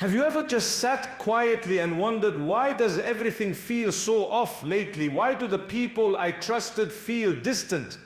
Have you ever just sat quietly and wondered, why does everything feel so off lately? Why do the people I trusted feel distant?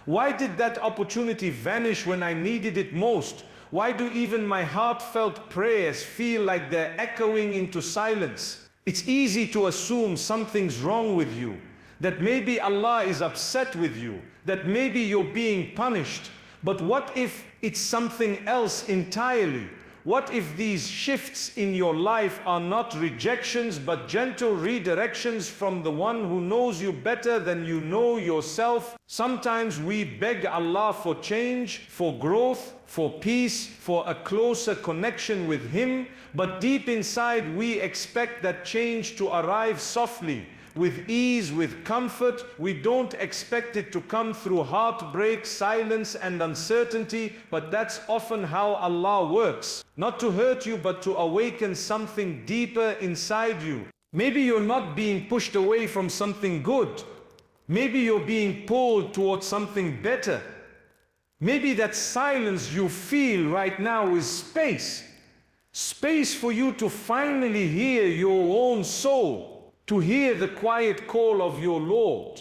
Why did that opportunity vanish when I needed it most? Why do even my heartfelt prayers feel like they're echoing into silence? It's easy to assume something's wrong with you, that maybe Allah is upset with you, that maybe you're being punished. But what if it's something else entirely? What if these shifts in your life are not rejections but gentle redirections from the one who knows you better than you know yourself? Sometimes we beg Allah for change, for growth, for peace, for a closer connection with Him, but deep inside we expect that change to arrive softly, with ease, with comfort. We don't expect it to come through heartbreak, silence and uncertainty, but that's often how Allah works. Not to hurt you, but to awaken something deeper inside you. Maybe you're not being pushed away from something good. Maybe you're being pulled towards something better. Maybe that silence you feel right now is space. Space for you to finally hear your own soul, to hear the quiet call of your Lord.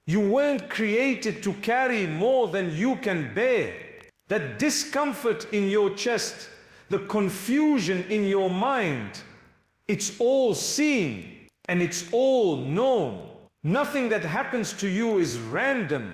You weren't created to carry more than you can bear. That discomfort in your chest, the confusion in your mind, it's all seen and it's all known. Nothing that happens to you is random.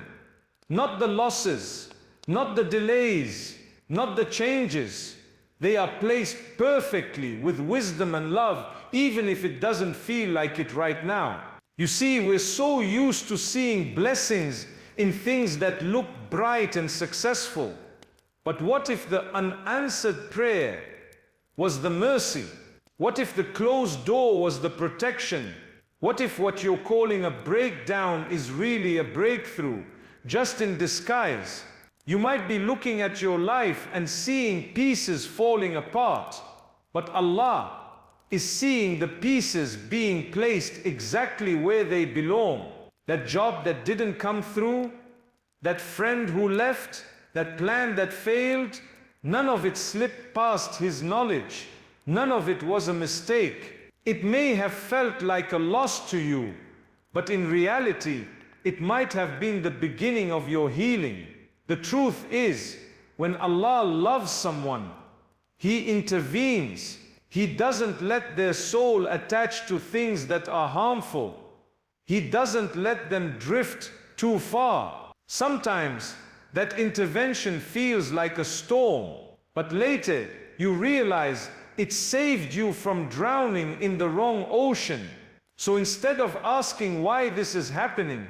Not the losses, not the delays, not the changes. They are placed perfectly with wisdom and love, even if it doesn't feel like it right now. You see, we're so used to seeing blessings in things that look bright and successful. But what if the unanswered prayer was the mercy? What if the closed door was the protection? What if what you're calling a breakdown is really a breakthrough, just in disguise? You might be looking at your life and seeing pieces falling apart, but Allah is seeing the pieces being placed exactly where they belong. That job that didn't come through, that friend who left, that plan that failed, none of it slipped past His knowledge. None of it was a mistake. It may have felt like a loss to you, but in reality, it might have been the beginning of your healing. The truth is, when Allah loves someone, He intervenes. He doesn't let their soul attach to things that are harmful. He doesn't let them drift too far. Sometimes that intervention feels like a storm, but later you realize it saved you from drowning in the wrong ocean. So instead of asking why this is happening,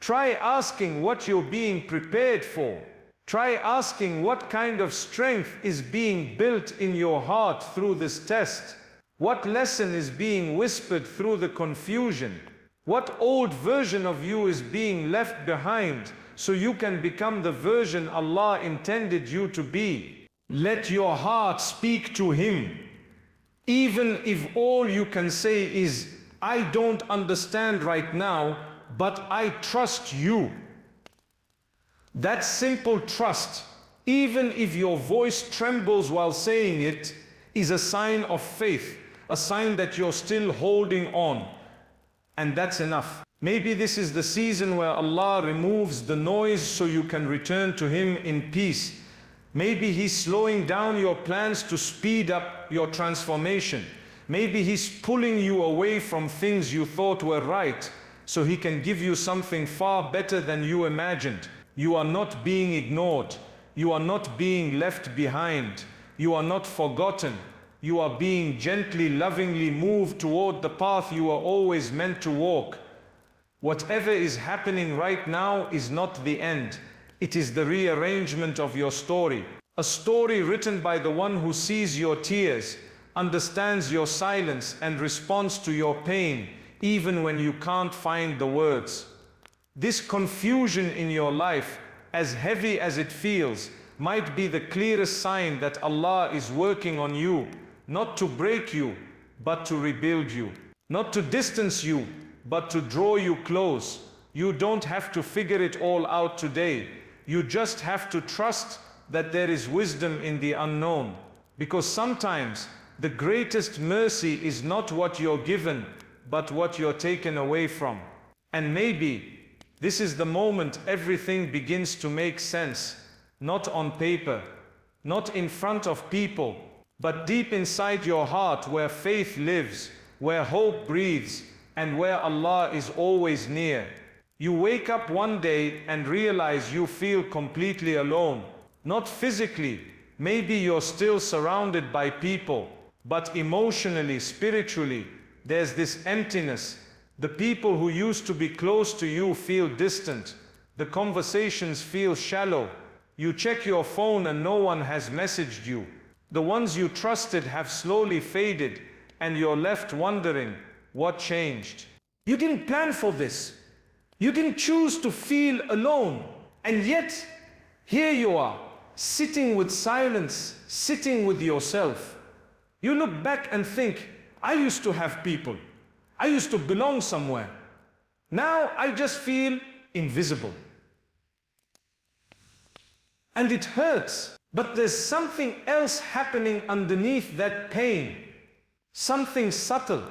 try asking what you're being prepared for. Try asking what kind of strength is being built in your heart through this test. What lesson is being whispered through the confusion? What old version of you is being left behind so you can become the version Allah intended you to be? Let your heart speak to Him. Even if all you can say is, I don't understand right now, but I trust you. That simple trust, even if your voice trembles while saying it, is a sign of faith, a sign that you're still holding on. And that's enough. Maybe this is the season where Allah removes the noise so you can return to Him in peace. Maybe He's slowing down your plans to speed up your transformation. Maybe He's pulling you away from things you thought were right, so He can give you something far better than you imagined. You are not being ignored. You are not being left behind. You are not forgotten. You are being gently, lovingly moved toward the path you are always meant to walk. Whatever is happening right now is not the end. It is the rearrangement of your story. A story written by the one who sees your tears, understands your silence, and responds to your pain, even when you can't find the words. This confusion in your life, as heavy as it feels, might be the clearest sign that Allah is working on you, not to break you, but to rebuild you. Not to distance you, but to draw you close. You don't have to figure it all out today. You just have to trust that there is wisdom in the unknown. Because sometimes The greatest mercy is not what you're given, but what you're taken away from. And maybe this is the moment everything begins to make sense, not on paper, not in front of people, but deep inside your heart where faith lives, where hope breathes, and where Allah is always near. You wake up one day and realize you feel completely alone. Not physically, maybe you're still surrounded by people, but emotionally, spiritually, there's this emptiness. The people who used to be close to you feel distant. The conversations feel shallow. You check your phone and no one has messaged you. The ones you trusted have slowly faded, and you're left wondering, what changed? You didn't plan for this. You didn't choose to feel alone. And yet, here you are, sitting with silence, sitting with yourself. You look back and think, I used to have people. I used to belong somewhere. Now I just feel invisible. And it hurts, but there's something else happening underneath that pain. Something subtle,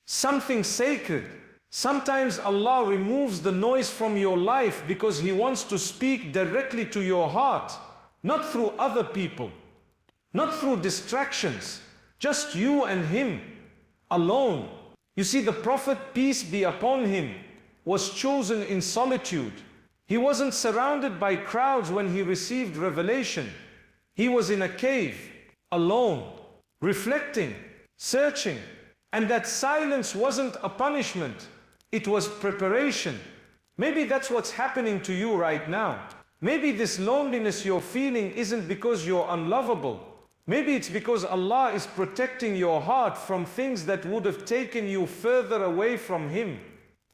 something sacred. Sometimes Allah removes the noise from your life because He wants to speak directly to your heart, not through other people, not through distractions, just you and Him, alone. You see, the Prophet, peace be upon him, was chosen in solitude. He wasn't surrounded by crowds when he received revelation. He was in a cave, alone, reflecting, searching. And that silence wasn't a punishment, it was preparation. Maybe that's what's happening to you right now. Maybe this loneliness you're feeling isn't because you're unlovable. Maybe it's because Allah is protecting your heart from things that would have taken you further away from Him.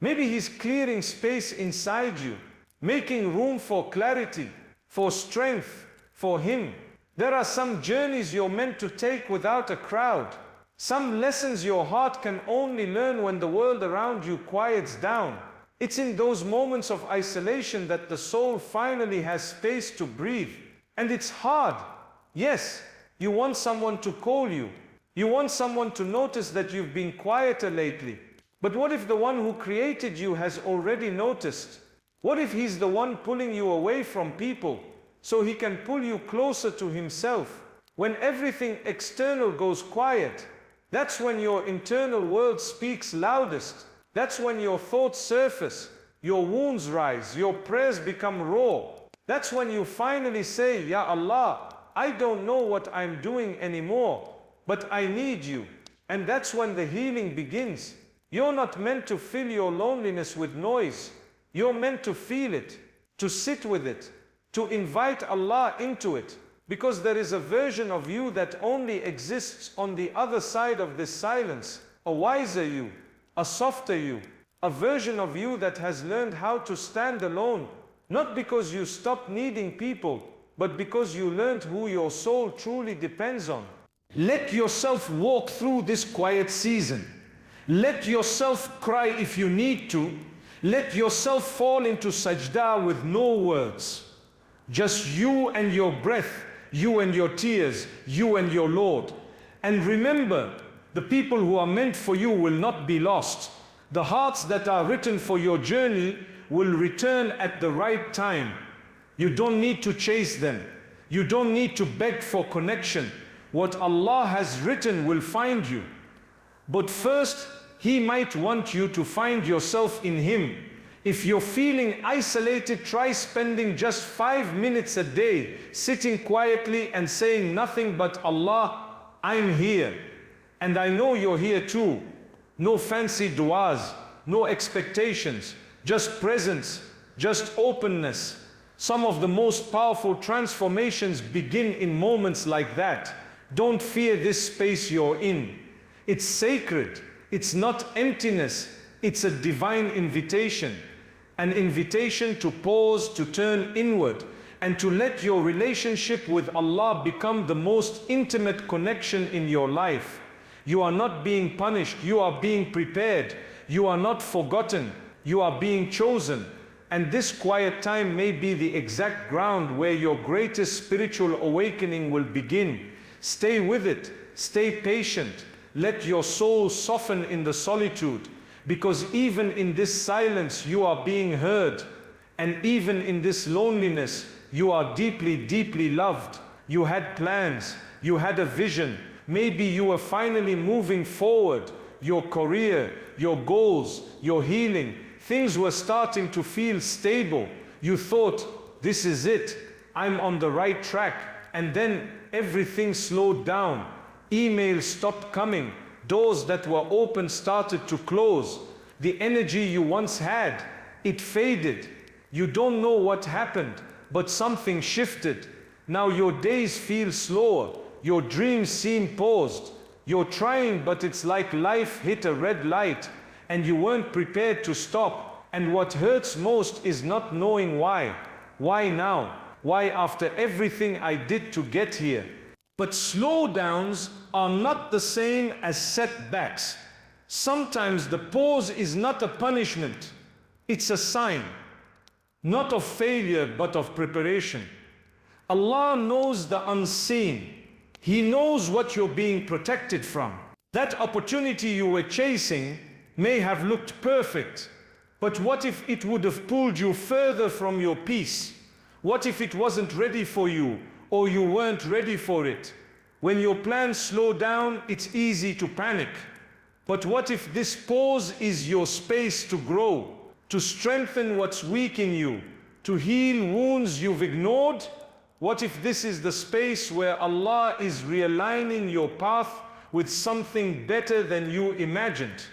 Maybe He's clearing space inside you, making room for clarity, for strength, for Him. There are some journeys you're meant to take without a crowd. Some lessons your heart can only learn when the world around you quiets down. It's in those moments of isolation that the soul finally has space to breathe. And it's hard. Yes, you want someone to call you. You want someone to notice that you've been quieter lately. But what if the one who created you has already noticed? What if He's the one pulling you away from people so He can pull you closer to Himself? When everything external goes quiet, that's when your internal world speaks loudest. That's when your thoughts surface, your wounds rise, your prayers become raw. That's when you finally say, Ya Allah, I don't know what I'm doing anymore, but I need You. And that's when the healing begins. You're not meant to fill your loneliness with noise. You're meant to feel it, to sit with it, to invite Allah into it. Because there is a version of you that only exists on the other side of this silence. A wiser you, a softer you, a version of you that has learned how to stand alone. Not because you stopped needing people, but because you learned who your soul truly depends on. Let yourself walk through this quiet season. Let yourself cry if you need to. Let yourself fall into sajda with no words. Just you and your breath, you and your tears, you and your Lord. And remember, the people who are meant for you will not be lost. The hearts that are written for your journey will return at the right time. You don't need to chase them. You don't need to beg for connection. What Allah has written will find you. But first, He might want you to find yourself in Him. If you're feeling isolated, try spending just 5 minutes a day, sitting quietly and saying nothing but, Allah, I'm here. And I know you're here too. No fancy du'as, no expectations, just presence, just openness. Some of the most powerful transformations begin in moments like that. Don't fear this space you're in. It's sacred. It's not emptiness. It's a divine invitation. An invitation to pause, to turn inward, and to let your relationship with Allah become the most intimate connection in your life. You are not being punished. You are being prepared. You are not forgotten. You are being chosen. And this quiet time may be the exact ground where your greatest spiritual awakening will begin. Stay with it. Stay patient. Let your soul soften in the solitude, because even in this silence you are being heard, and even in this loneliness you are deeply, deeply loved. You had plans, you had a vision, maybe you were finally moving forward, your career, your goals, your healing, things were starting to feel stable. You thought, this is it, I'm on the right track, and then everything slowed down. Emails stopped coming, doors that were open started to close. The energy you once had, it faded. You don't know what happened, but something shifted. Now your days feel slower, your dreams seem paused. You're trying, but it's like life hit a red light, and you weren't prepared to stop. And what hurts most is not knowing why. Why now? Why after everything I did to get here? But slowdowns are not the same as setbacks. Sometimes the pause is not a punishment, it's a sign, not of failure but of preparation. Allah knows the unseen. He knows what you're being protected from. That opportunity you were chasing may have looked perfect, but what if it would have pulled you further from your peace? What if it wasn't ready for you, or you weren't ready for it? When your plans slow down, it's easy to panic. But what if this pause is your space to grow, to strengthen what's weak in you, to heal wounds you've ignored? What if this is the space where Allah is realigning your path with something better than you imagined?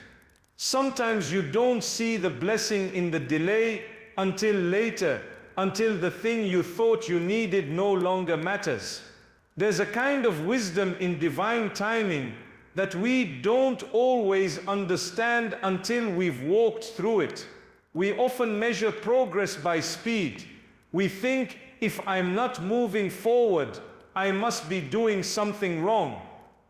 Sometimes you don't see the blessing in the delay until later, until the thing you thought you needed no longer matters. There's a kind of wisdom in divine timing that we don't always understand until we've walked through it. We often measure progress by speed. We think, if I'm not moving forward, I must be doing something wrong.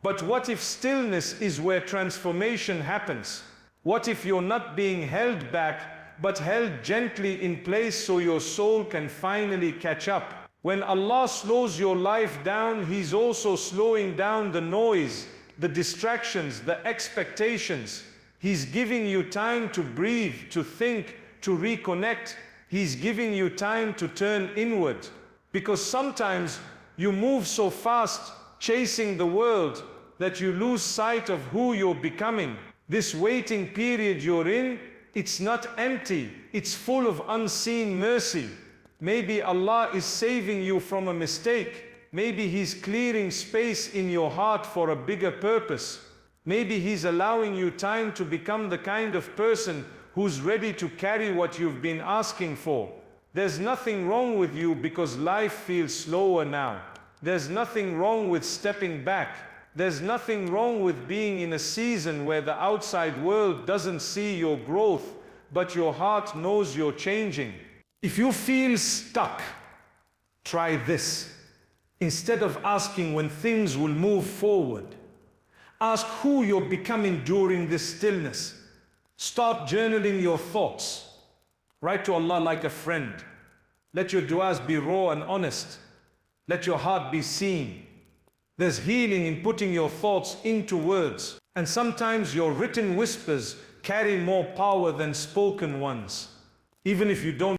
But what if stillness is where transformation happens? What if you're not being held back, but held gently in place so your soul can finally catch up? When Allah slows your life down, He's also slowing down the noise, the distractions, the expectations. He's giving you time to breathe, to think, to reconnect. He's giving you time to turn inward. Because sometimes you move so fast, chasing the world, that you lose sight of who you're becoming. This waiting period you're in, it's not empty, it's full of unseen mercy. Maybe Allah is saving you from a mistake. Maybe He's clearing space in your heart for a bigger purpose. Maybe He's allowing you time to become the kind of person who's ready to carry what you've been asking for. There's nothing wrong with you because life feels slower now. There's nothing wrong with stepping back. There's nothing wrong with being in a season where the outside world doesn't see your growth, but your heart knows you're changing. If you feel stuck, try this. Instead of asking when things will move forward, ask who you're becoming during this stillness. Start journaling your thoughts. Write to Allah like a friend. Let your du'as be raw and honest. Let your heart be seen. There's healing in putting your thoughts into words. And sometimes your written whispers carry more power than spoken ones. Even if you don't